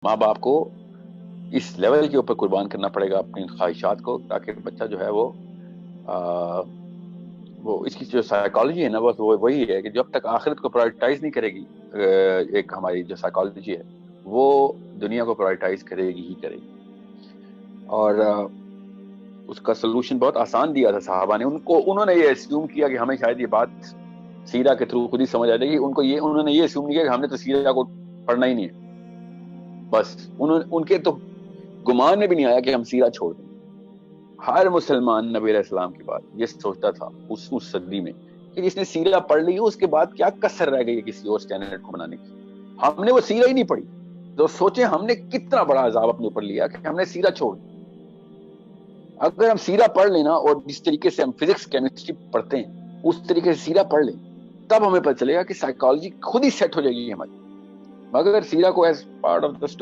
ماں باپ کو اس لیول کے اوپر قربان کرنا پڑے گا اپنی خواہشات کو، تاکہ بچہ جو ہے وہ اس کی جو سائیکالوجی ہے نا، بس وہ وہی ہے کہ جب تک آخرت کو پرائورٹائز نہیں کرے گی، ایک ہماری جو سائیکالوجی ہے وہ دنیا کو پرائورٹائز کرے گی ہی کرے گی. اور اس کا سلوشن بہت آسان دیا تھا صحابہ نے. انہوں نے یہ اسیوم کیا کہ ہمیں شاید یہ بات سیرہ کے تھرو خود ہی سمجھ آ جائے گی. انہوں نے یہ اسیوم نہیں کیا کہ ہم نے تو سیرہ کو پڑھنا ہی نہیں ہے. بس ان کے تو گمان میں بھی نہیں آیا کہ ہم سیرہ چھوڑ دیں. ہر مسلمان نبی علیہ السلام کی بات یہ سوچتا تھا اس صدی میں کہ جس نے سیرہ پڑھ لی اس کے بعد کیا کسر رہ گئی ہے کسی اور اسٹینڈرڈ کو بنانے کی. ہم نے وہ سیرہ ہی نہیں پڑھی. تو سوچیں ہم نے کتنا بڑا عذاب اپنے اوپر لیا کہ ہم نے سیرہ چھوڑ. اگر ہم سیرہ پڑھ لینا اور جس طریقے سے ہم فزکس کیمسٹری پڑھتے ہیں اس طریقے سے سیرہ پڑھ لیں, تب ہمیں پتہ چلے گا کہ سائیکالوجی خود ہی سیٹ ہو جائے گی ہماری. مگر سیرہ کو as part of the story